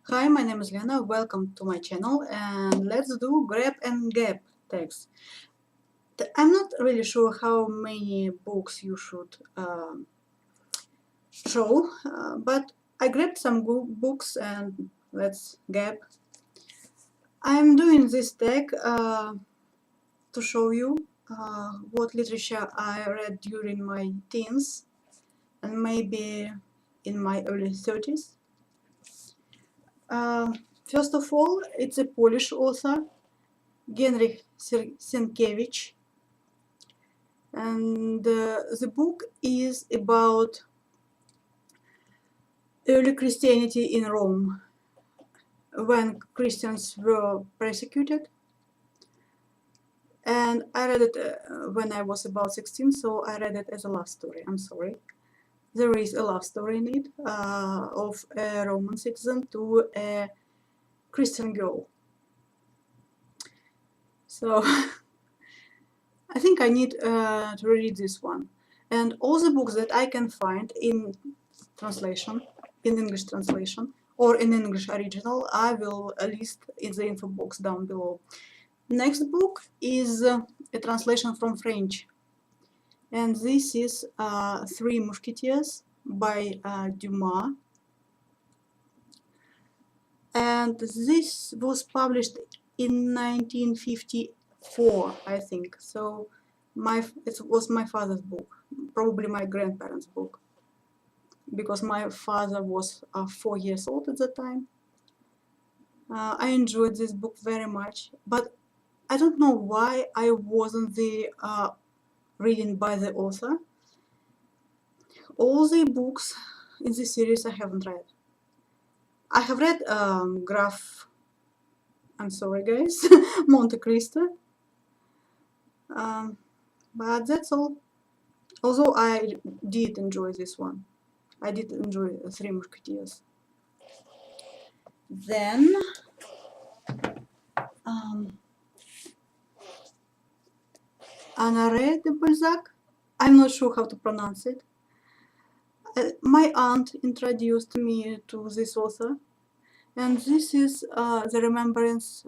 Hi, my name is Lena. Welcome to my channel, and let's do grab and gap text. I'm not really sure how many books you should show, but I grabbed some books and let's gap. I'm doing this tag to show you what literature I read during my teens and maybe in my early 30s. First of all, it's a Polish author, Henryk Sienkiewicz, and the book is about early Christianity in Rome when Christians were persecuted. And I read it when I was about 16, so I read it as a love story. I'm sorry. There is a love story in it of a Roman citizen to a Christian girl. So I think I need to read this one. And all the books that I can find in translation, in English translation, or in English original, I will list in the info box down below. Next book is a translation from French. And this is Three Musketeers by Dumas. And this was published in 1954, I think. So it was my father's book, probably my grandparents' book, because my father was 4 years old at the time. I enjoyed this book very much, but I don't know why I wasn't reading by the author. All the books in the series I haven't read. I have read Graf, I'm sorry guys, Monte Cristo, but that's all. Although I did enjoy this one. I did enjoy Three Musketeers. Then Honoré de Balzac. I'm not sure how to pronounce it. My aunt introduced me to this author, and this is the remembrance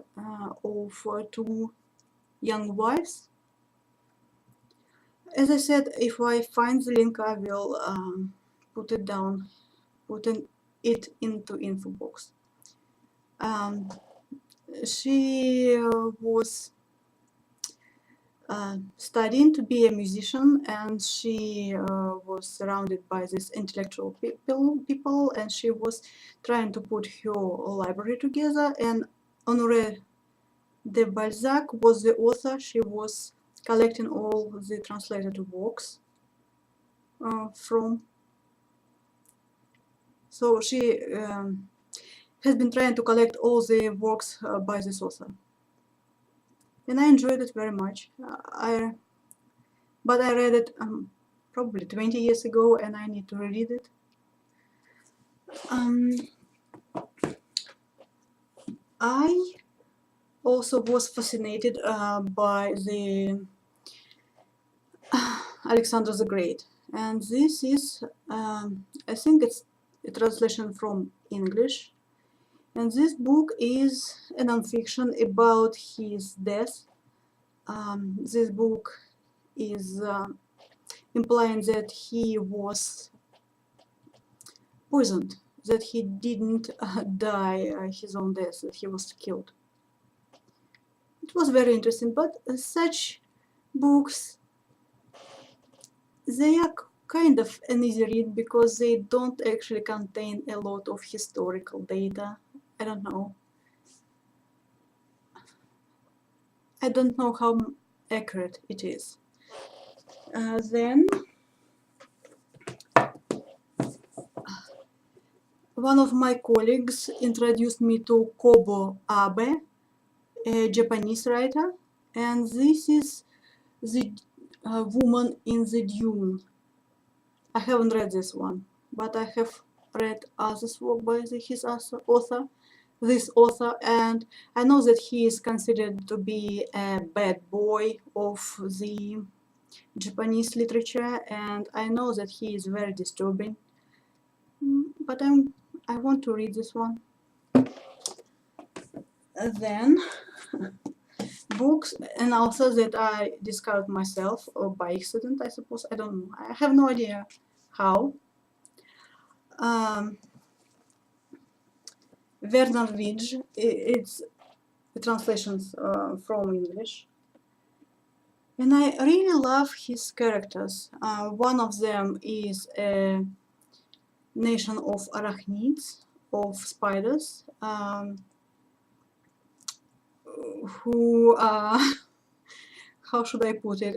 of two young wives. As I said, if I find the link, I will put it down, putting it into info box. She was studying to be a musician, and she was surrounded by these intellectual people, and she was trying to put her library together, and Honoré de Balzac was the author. She was collecting all the translated works from. So she has been trying to collect all the works by this author. And I enjoyed it very much. But I read it probably 20 years ago, and I need to reread it. I also was fascinated by the Alexandre the Great, and this is, I think it's a translation from English. And this book is a non-fiction about his death. This book is implying that he was poisoned, that he didn't die his own death, that he was killed. It was very interesting, but such books, they are kind of an easy read because they don't actually contain a lot of historical data. I don't know. I don't know how accurate it is. Then one of my colleagues introduced me to Kōbō, a Japanese writer, and this is the Woman in the Dune. I haven't read this one, but I have read others work by this author, and I know that he is considered to be a bad boy of the Japanese literature, and I know that he is very disturbing. But I want to read this one. Then books and authors that I discovered myself or by accident, I suppose. I don't know. I have no idea how. Vernor Vinge, it's translations from English. And I really love his characters. One of them is a nation of arachnids, of spiders, who how should I put it,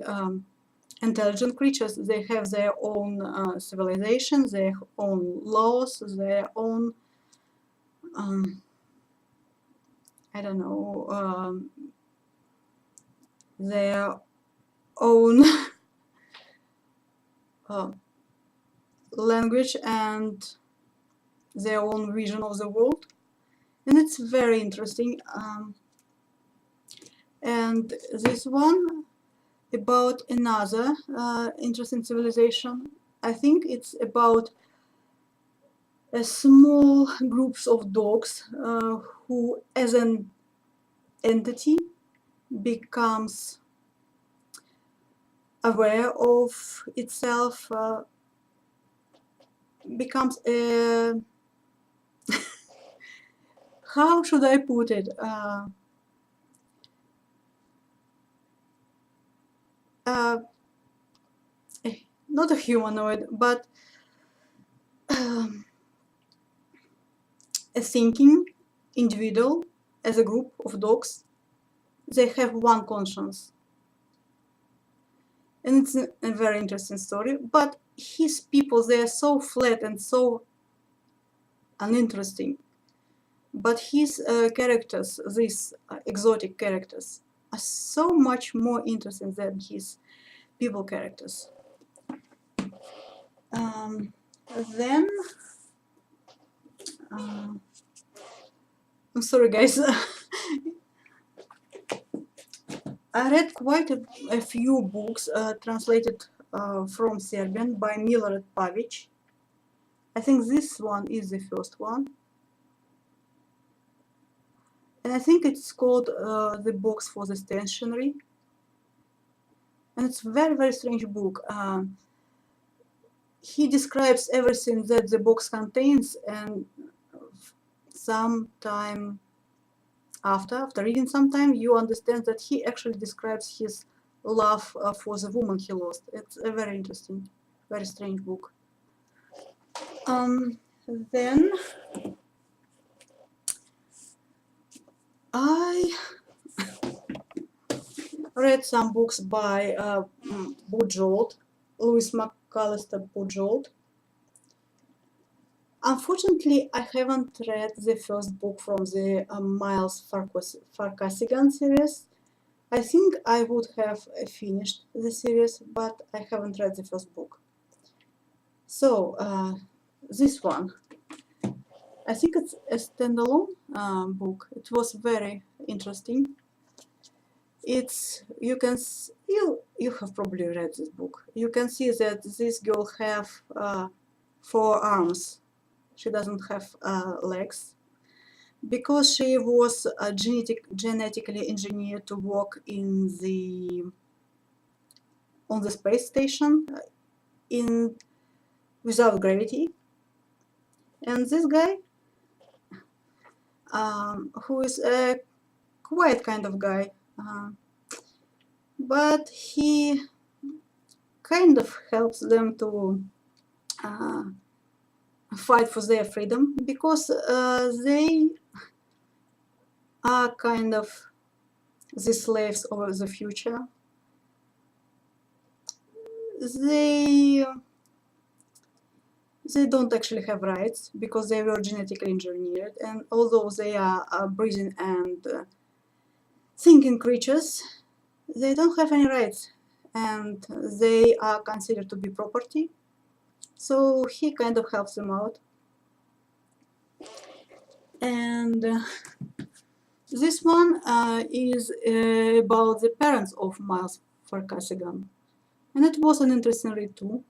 intelligent creatures. They have their own civilization, their own laws, their own, I don't know, their own language and their own vision of the world. And it's very interesting. And this one about another interesting civilization. I think it's about small groups of dogs who, as an entity, becomes aware of itself, becomes a how should I put it? Not a humanoid, but a thinking individual as a group of dogs. They have one conscience. And it's a very interesting story, but his people, they are so flat and so uninteresting. But his characters, these exotic characters, are so much more interesting than his people characters. Then, I'm sorry guys, I read quite a few books translated from Serbian by Milorad Pavić. I think this one is the first one. And I think it's called The Box for the Stationery. And it's a very, very strange book. He describes everything that the box contains, and sometime after reading sometime, you understand that he actually describes his love for the woman he lost. It's a very interesting, very strange book. Then I read some books by Bujold, Lois Bujold. Unfortunately, I haven't read the first book from the Miles Vorkosigan series. I think I would have finished the series, but I haven't read the first book. So, this one, I think it's a standalone book. It was very interesting. It's, you have probably read this book. You can see that this girl have 4 arms. She doesn't have legs, because she was genetically engineered to work on the space station without gravity. And this guy, who is a quiet kind of guy, but he kind of helps them to fight for their freedom, because they are kind of the slaves of the future. They don't actually have rights, because they were genetically engineered, and although they are breathing and thinking creatures, they don't have any rights, and they are considered to be property. So he kind of helps them out. And this one is about the parents of Miles Vorkosigan, and it was an interesting read too.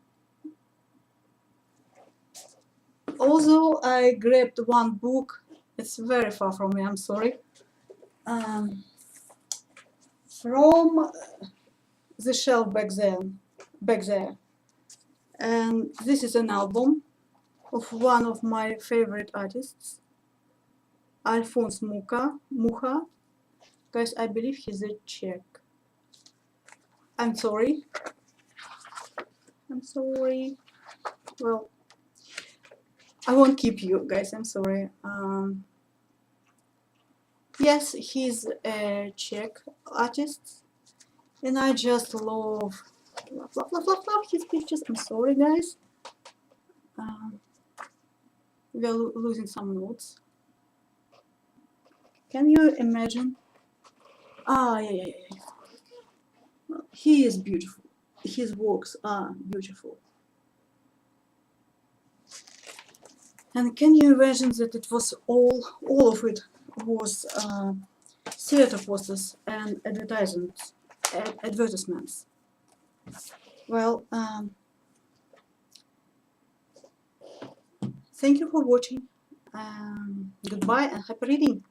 Although I grabbed one book, it's very far from me, I'm sorry. from the shelf back there. And this is an album of one of my favorite artists, Alphonse Mucha. Guys, I believe he's a Czech. I'm sorry. Well, I won't keep you guys, I'm sorry. Yes, he's a Czech artist, and I just love his pictures. I'm sorry, guys. We are losing some notes. Can you imagine? Yeah. Well, he is beautiful. His works are beautiful. And can you imagine that it was all of it was theater posters and advertisements. Well, thank you for watching. Goodbye and happy reading.